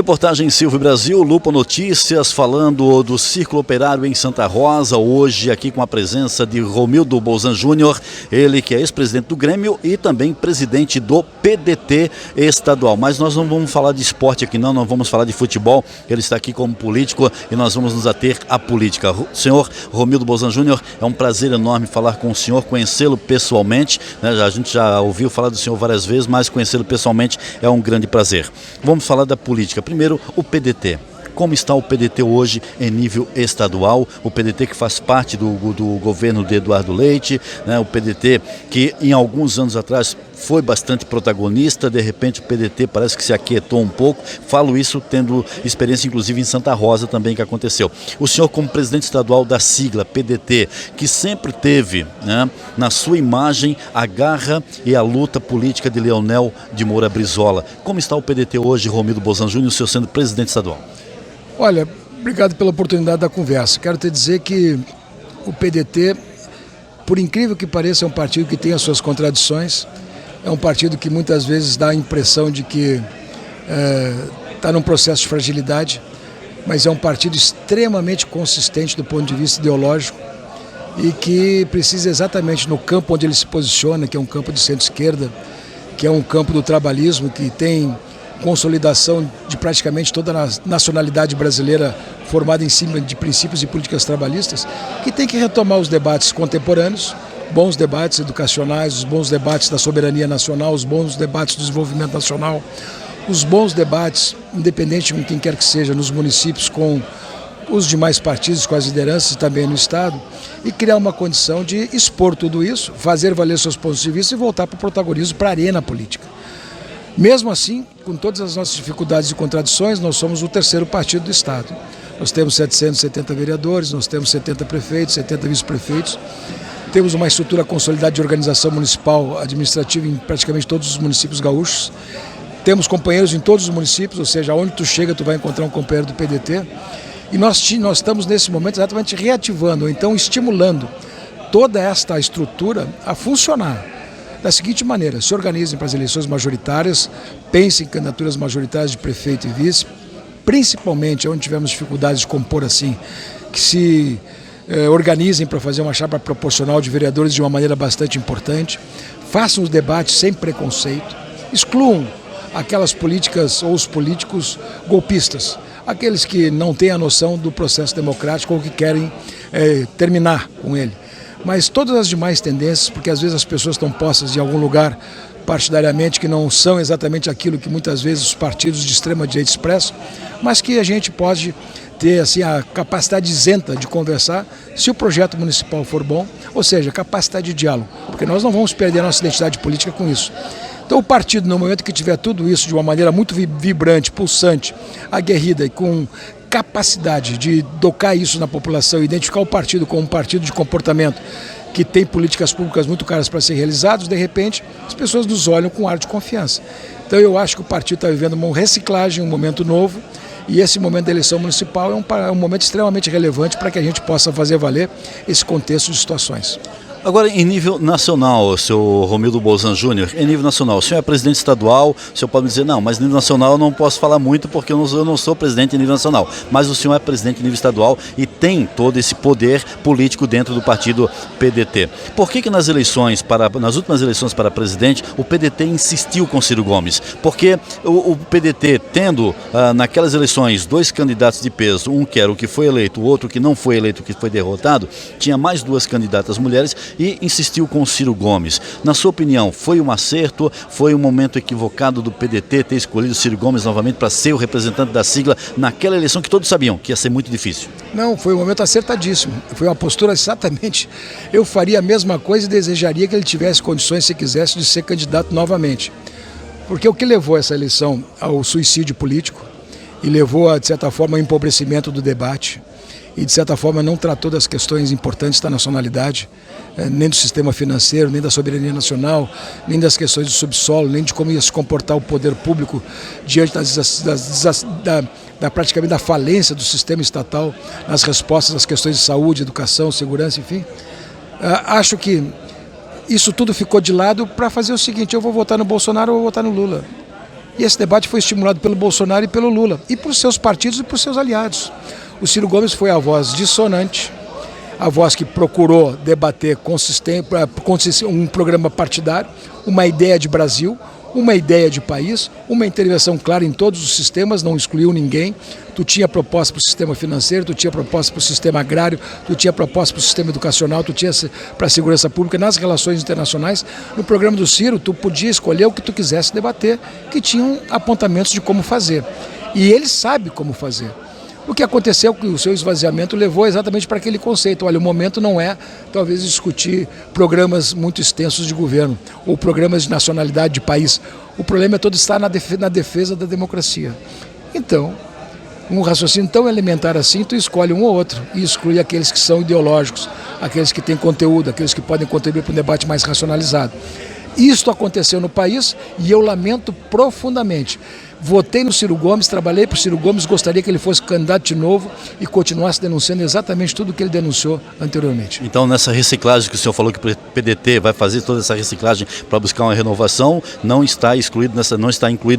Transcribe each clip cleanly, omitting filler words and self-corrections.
Reportagem Silvio Brasil, Lupa Notícias, falando do Círculo Operário em Santa Rosa, hoje aqui com a presença de Romildo Bolzan Júnior, ele que é ex-presidente do Grêmio e também presidente do PDT estadual. Mas nós não vamos falar de esporte aqui não vamos falar de futebol, ele está aqui como político e nós vamos nos ater à política. Senhor Romildo Bolzan Júnior, é um prazer enorme falar com o senhor, conhecê-lo pessoalmente, né? A gente já ouviu falar do senhor várias vezes, mas conhecê-lo pessoalmente é um grande prazer. Vamos falar da política. Primeiro, o PDT. Como está o PDT hoje em nível estadual? O PDT que faz parte do governo de Eduardo Leite, né? O PDT que em alguns anos atrás foi bastante protagonista, de repente o PDT parece que se aquietou um pouco. Falo isso tendo experiência inclusive em Santa Rosa também que aconteceu. O senhor como presidente estadual da sigla PDT, que sempre teve, né, na sua imagem a garra e a luta política de Leonel de Moura Brizola. Como está o PDT hoje, Romildo Bolzan Júnior, o senhor sendo presidente estadual? Olha, obrigado pela oportunidade da conversa. Quero te dizer que o PDT, por incrível que pareça, é um partido que tem as suas contradições. É um partido que muitas vezes dá a impressão de que está num processo de fragilidade, mas é um partido extremamente consistente do ponto de vista ideológico e que precisa exatamente no campo onde ele se posiciona, que é um campo de centro-esquerda, que é um campo do trabalhismo, que tem consolidação de praticamente toda a nacionalidade brasileira formada em cima de princípios e políticas trabalhistas, que tem que retomar os debates contemporâneos, bons debates educacionais, os bons debates da soberania nacional, os bons debates do desenvolvimento nacional, os bons debates, independente com quem quer que seja, nos municípios, com os demais partidos, com as lideranças e também no Estado, e criar uma condição de expor tudo isso, fazer valer seus pontos de vista e voltar para o protagonismo, para a arena política. Mesmo assim, com todas as nossas dificuldades e contradições, nós somos o terceiro partido do Estado. Nós temos 770 vereadores, nós temos 70 prefeitos, 70 vice-prefeitos, temos uma estrutura consolidada de organização municipal administrativa em praticamente todos os municípios gaúchos, temos companheiros em todos os municípios, ou seja, onde tu chega tu vai encontrar um companheiro do PDT, e nós estamos nesse momento exatamente reativando, ou então estimulando toda esta estrutura a funcionar. Da seguinte maneira, se organizem para as eleições majoritárias, pensem em candidaturas majoritárias de prefeito e vice, principalmente onde tivemos dificuldades de compor assim, que se organizem para fazer uma chapa proporcional de vereadores de uma maneira bastante importante, façam os debates sem preconceito, excluam aquelas políticas ou os políticos golpistas, aqueles que não têm a noção do processo democrático ou que querem terminar com ele. Mas todas as demais tendências, porque às vezes as pessoas estão postas em algum lugar partidariamente que não são exatamente aquilo que muitas vezes os partidos de extrema direita expressam, mas que a gente pode ter assim, a capacidade isenta de conversar se o projeto municipal for bom, ou seja, capacidade de diálogo, porque nós não vamos perder a nossa identidade política com isso. Então o partido, no momento que tiver tudo isso de uma maneira muito vibrante, pulsante, aguerrida e com capacidade de docar isso na população, identificar o partido como um partido de comportamento que tem políticas públicas muito caras para ser realizadas, de repente as pessoas nos olham com ar de confiança. Então eu acho que o partido está vivendo uma reciclagem, um momento novo, e esse momento da eleição municipal é um momento extremamente relevante para que a gente possa fazer valer esse contexto de situações. Agora, em nível nacional, senhor Romildo Bolzan Júnior, em nível nacional, o senhor é presidente estadual, o senhor pode me dizer, não, mas em nível nacional eu não posso falar muito porque eu não sou presidente em nível nacional, mas o senhor é presidente em nível estadual e tem todo esse poder político dentro do partido PDT. Por que nas últimas eleições para presidente, o PDT insistiu com Ciro Gomes? Porque o PDT, tendo naquelas eleições dois candidatos de peso, um que era o que foi eleito, o outro que não foi eleito, que foi derrotado, tinha mais duas candidatas mulheres, e insistiu com o Ciro Gomes. Na sua opinião, foi um acerto, foi um momento equivocado do PDT ter escolhido o Ciro Gomes novamente para ser o representante da sigla naquela eleição que todos sabiam que ia ser muito difícil? Não, foi um momento acertadíssimo. Foi uma postura exatamente. Eu faria a mesma coisa e desejaria que ele tivesse condições, se quisesse, de ser candidato novamente. Porque o que levou essa eleição ao suicídio político e levou, de certa forma, ao empobrecimento do debate, e de certa forma não tratou das questões importantes da nacionalidade, nem do sistema financeiro, nem da soberania nacional, nem das questões do subsolo, nem de como ia se comportar o poder público diante praticamente da falência do sistema estatal nas respostas às questões de saúde, educação, segurança, enfim. Acho que isso tudo ficou de lado para fazer o seguinte: eu vou votar no Bolsonaro ou vou votar no Lula. E esse debate foi estimulado pelo Bolsonaro e pelo Lula, e por seus partidos e por seus aliados. O Ciro Gomes foi a voz dissonante, a voz que procurou debater um programa partidário, uma ideia de Brasil, uma ideia de país, uma intervenção clara em todos os sistemas, não excluiu ninguém. Tu tinha proposta para o sistema financeiro, tu tinha proposta para o sistema agrário, tu tinha proposta para o sistema educacional, tu tinha para a segurança pública, nas relações internacionais. No programa do Ciro, tu podia escolher o que tu quisesse debater, que tinham apontamentos de como fazer. E ele sabe como fazer. O que aconteceu com o seu esvaziamento levou exatamente para aquele conceito. Olha, o momento não é, talvez, discutir programas muito extensos de governo ou programas de nacionalidade de país. O problema todo está na defesa da democracia. Então, um raciocínio tão elementar assim, tu escolhe um ou outro e exclui aqueles que são ideológicos, aqueles que têm conteúdo, aqueles que podem contribuir para um debate mais racionalizado. Isto aconteceu no país e eu lamento profundamente. Votei no Ciro Gomes, trabalhei para o Ciro Gomes, gostaria que ele fosse candidato de novo e continuasse denunciando exatamente tudo o que ele denunciou anteriormente. Então, nessa reciclagem que o senhor falou que o PDT vai fazer toda essa reciclagem para buscar uma renovação, não está incluído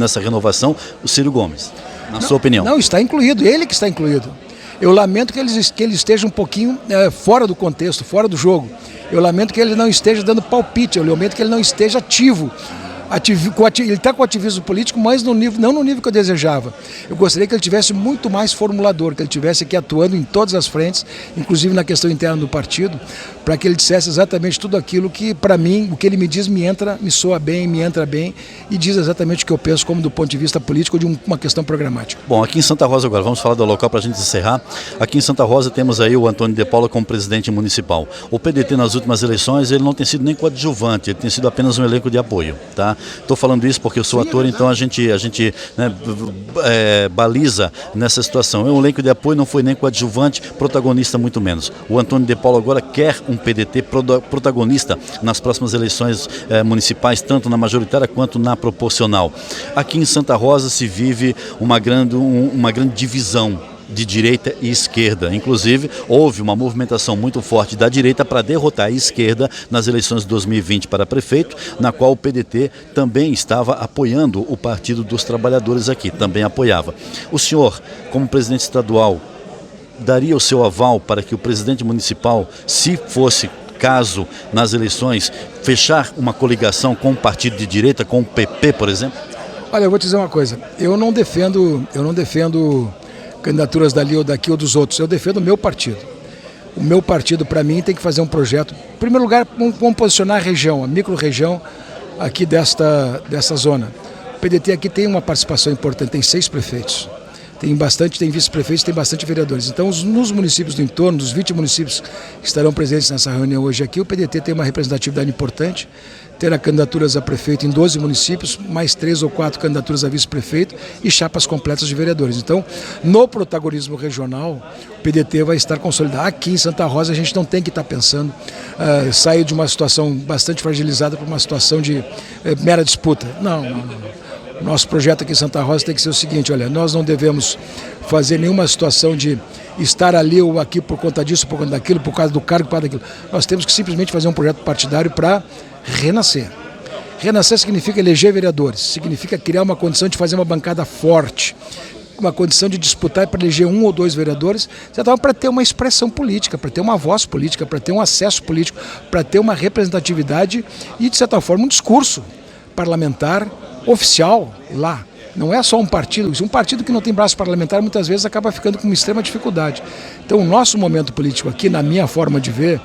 nessa renovação o Ciro Gomes, na sua opinião? Não, está incluído, ele que está incluído. Eu lamento que ele esteja um pouquinho fora do contexto, fora do jogo. Eu lamento que ele não esteja dando palpite, eu lamento que ele não esteja ativo. Ele está com ativismo político, mas não no nível que eu desejava. Eu gostaria que ele tivesse muito mais formulador, que ele tivesse aqui atuando em todas as frentes, inclusive na questão interna do partido, para que ele dissesse exatamente tudo aquilo que, para mim, o que ele me diz me soa bem, me entra bem e diz exatamente o que eu penso como do ponto de vista político de uma questão programática. Bom, aqui em Santa Rosa agora, vamos falar do local para a gente encerrar. Aqui em Santa Rosa temos aí o Antônio de Paula como presidente municipal. O PDT nas últimas eleições, ele não tem sido nem coadjuvante, ele tem sido apenas um elenco de apoio, tá? Estou falando isso porque eu sou ator, então a gente baliza nessa situação. É um elenco de apoio, não foi nem coadjuvante, protagonista muito menos. O Antônio de Paula agora quer um PDT protagonista nas próximas eleições municipais, tanto na majoritária quanto na proporcional. Aqui em Santa Rosa se vive uma grande divisão de direita e esquerda. Inclusive, houve uma movimentação muito forte da direita para derrotar a esquerda nas eleições de 2020 para prefeito, na qual o PDT também estava apoiando o Partido dos Trabalhadores aqui, também apoiava. O senhor, como presidente estadual, daria o seu aval para que o presidente municipal, se fosse caso nas eleições, fechar uma coligação com um partido de direita, com o PP, por exemplo? Olha, eu vou te dizer uma coisa, eu não defendo candidaturas dali ou daqui ou dos outros, eu defendo o meu partido. O meu partido, para mim, tem que fazer um projeto. Em primeiro lugar, vamos posicionar a região, a micro-região aqui desta zona. O PDT aqui tem uma participação importante, tem 6 prefeitos. Tem vice-prefeitos, tem bastante vereadores. Então, nos municípios do entorno, dos 20 municípios que estarão presentes nessa reunião hoje aqui, o PDT tem uma representatividade importante, terá candidaturas a prefeito em 12 municípios, mais 3 ou 4 candidaturas a vice-prefeito e chapas completas de vereadores. Então, no protagonismo regional, o PDT vai estar consolidado. Aqui em Santa Rosa, a gente não tem que estar pensando sair de uma situação bastante fragilizada para uma situação de mera disputa. Não. Nosso projeto aqui em Santa Rosa tem que ser o seguinte, olha, nós não devemos fazer nenhuma situação de estar ali ou aqui por conta disso, por conta daquilo, por causa do cargo, por causa daquilo. Nós temos que simplesmente fazer um projeto partidário para renascer. Renascer significa eleger vereadores, significa criar uma condição de fazer uma bancada forte, uma condição de disputar para eleger 1 ou 2 vereadores, para ter uma expressão política, para ter uma voz política, para ter um acesso político, para ter uma representatividade e, de certa forma, um discurso parlamentar oficial lá. Não é só um partido que não tem braço parlamentar muitas vezes acaba ficando com uma extrema dificuldade. Então o nosso momento político aqui, na minha forma de ver,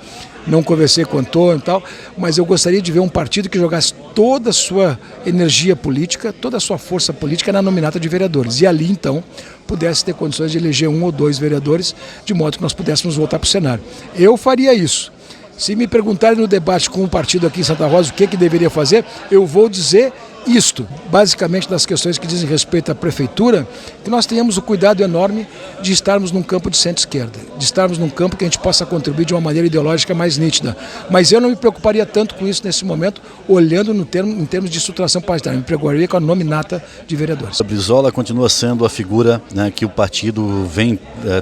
não conversei com o Antônio e tal, mas eu gostaria de ver um partido que jogasse toda a sua energia política, toda a sua força política na nominata de vereadores. E ali então pudesse ter condições de eleger 1 ou 2 vereadores, de modo que nós pudéssemos voltar para o cenário. Eu faria isso. Se me perguntarem no debate com o partido aqui em Santa Rosa o que deveria fazer, eu vou dizer isto, basicamente das questões que dizem respeito à prefeitura, que nós tenhamos o cuidado enorme de estarmos num campo de centro-esquerda, de estarmos num campo que a gente possa contribuir de uma maneira ideológica mais nítida. Mas eu não me preocuparia tanto com isso nesse momento, olhando em termos de estruturação partidária. Me preocuparia com a nominata de vereadores. A Brizola continua sendo a figura, né, que o partido vem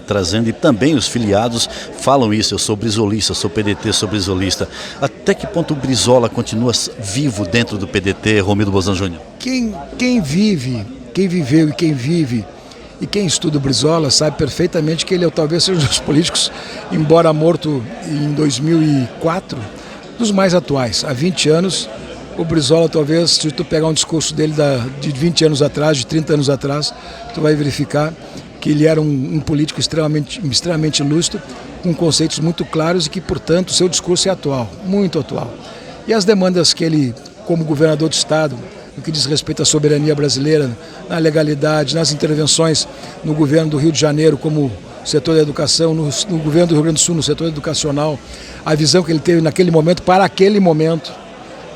trazendo, e também os filiados falam isso: eu sou brizolista, sou PDT, sou brizolista. Até que ponto o Brizola continua vivo dentro do PDT, Romildo Bolzan Júnior? Quem viveu e quem vive e quem estuda o Brizola sabe perfeitamente que ele talvez seja um dos políticos, embora morto em 2004, dos mais atuais. Há 20 anos, o Brizola, talvez, se tu pegar um discurso dele de 20 anos atrás, de 30 anos atrás, tu vai verificar que ele era um político extremamente lúcido, com conceitos muito claros e que, portanto, seu discurso é atual, muito atual. E as demandas que ele, como governador do Estado, no que diz respeito à soberania brasileira, na legalidade, nas intervenções no governo do Rio de Janeiro, como setor da educação, no governo do Rio Grande do Sul, no setor educacional, a visão que ele teve naquele momento, para aquele momento,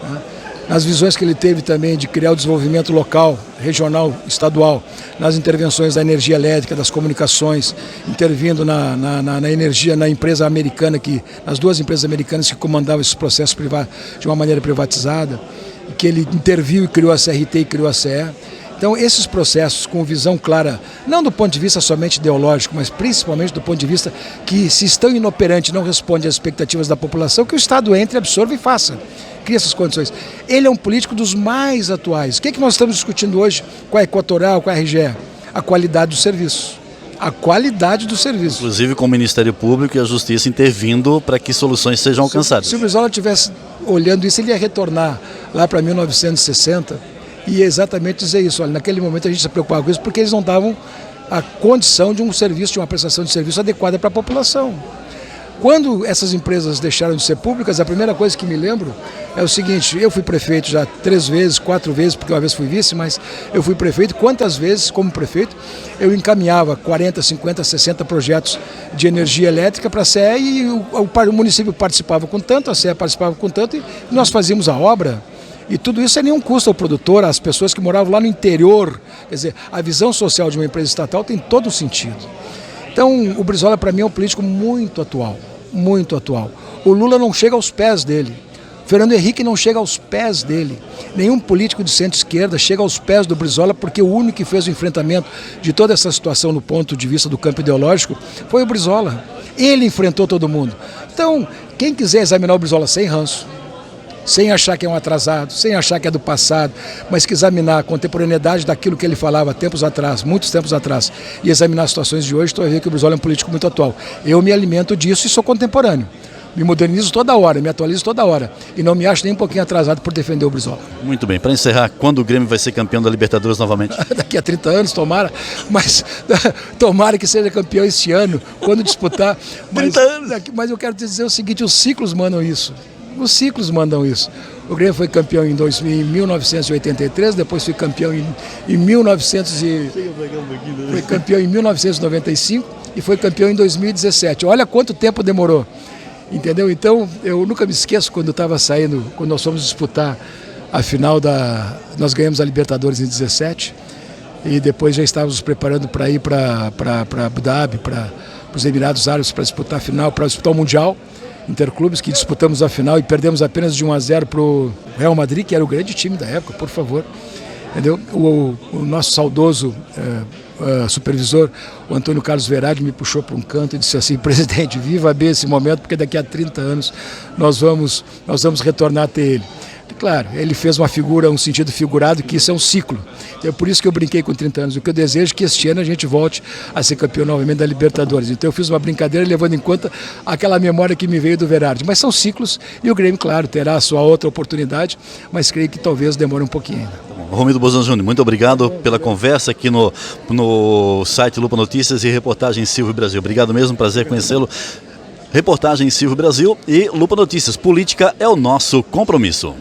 né? Nas visões que ele teve também de criar o desenvolvimento local, regional, estadual, nas intervenções da energia elétrica, das comunicações, intervindo na energia, na empresa americana, nas duas empresas americanas que comandavam esses processos de uma maneira privatizada, que ele interviu e criou a CRT e criou a CE. Então, esses processos com visão clara, não do ponto de vista somente ideológico, mas principalmente do ponto de vista que, se estão inoperantes, não respondem às expectativas da população, que o Estado entre, absorva e faça. Cria essas condições. Ele é um político dos mais atuais. O que nós estamos discutindo hoje com a Equatorial, com a RGE? A qualidade do serviço. A qualidade do serviço. Inclusive com o Ministério Público e a Justiça intervindo para que soluções sejam alcançadas. Se o Brizola estivesse olhando isso, ele ia retornar lá para 1960 e exatamente dizer isso. Olha, naquele momento a gente se preocupava com isso porque eles não davam a condição de um serviço, de uma prestação de serviço adequada para a população. Quando essas empresas deixaram de ser públicas, a primeira coisa que me lembro é o seguinte: eu fui prefeito já 3 vezes, 4 vezes, porque uma vez fui vice, mas eu fui prefeito. Quantas vezes, como prefeito, eu encaminhava 40, 50, 60 projetos de energia elétrica para a CE e o município participava com tanto, a CE participava com tanto e nós fazíamos a obra. E tudo isso sem nenhum custo ao produtor, às pessoas que moravam lá no interior. Quer dizer, a visão social de uma empresa estatal tem todo o sentido. Então, o Brizola, para mim, é um político muito atual, muito atual. O Lula não chega aos pés dele. Fernando Henrique não chega aos pés dele. Nenhum político de centro-esquerda chega aos pés do Brizola, porque o único que fez o enfrentamento de toda essa situação no ponto de vista do campo ideológico foi o Brizola. Ele enfrentou todo mundo. Então, quem quiser examinar o Brizola sem ranço, sem achar que é um atrasado, sem achar que é do passado, mas que examinar a contemporaneidade daquilo que ele falava tempos atrás, muitos tempos atrás, e examinar as situações de hoje, tu vai ver que o Brizola é um político muito atual. Eu me alimento disso e sou contemporâneo. Me modernizo toda hora, me atualizo toda hora. E não me acho nem um pouquinho atrasado por defender o Brizola. Muito bem. Para encerrar, quando o Grêmio vai ser campeão da Libertadores novamente? Daqui a 30 anos, tomara. Mas tomara que seja campeão este ano, quando disputar. 30 anos! Mas eu quero te dizer o seguinte: os ciclos mandam isso. Os ciclos mandam isso. O Grêmio foi campeão em 1983, depois foi campeão em 1995 e foi campeão em 2017. Olha quanto tempo demorou. Entendeu? Então, eu nunca me esqueço quando eu estava saindo, quando nós fomos disputar a final nós ganhamos a Libertadores em 17 e depois já estávamos nos preparando para ir para Abu Dhabi, para os Emirados Árabes, para disputar a final, para disputar o Mundial Interclubes, que disputamos a final e perdemos apenas de 1-0 para o Real Madrid, que era o grande time da época, por favor. Entendeu? O nosso saudoso supervisor, o Antônio Carlos Verade, me puxou para um canto e disse assim: presidente, viva bem esse momento, porque daqui a 30 anos nós vamos retornar a ter ele. Claro, ele fez uma figura, um sentido figurado, que isso é um ciclo. É por isso que eu brinquei com 30 anos. O que eu desejo é que este ano a gente volte a ser campeão novamente da Libertadores. Então eu fiz uma brincadeira levando em conta aquela memória que me veio do Verardi. Mas são ciclos e o Grêmio, claro, terá a sua outra oportunidade, mas creio que talvez demore um pouquinho ainda. Romildo Bolzan Júnior, muito obrigado pela conversa aqui no site Lupa Notícias e reportagem Silvio Brasil. Obrigado mesmo, prazer conhecê-lo. Reportagem Silvio Brasil e Lupa Notícias. Política é o nosso compromisso.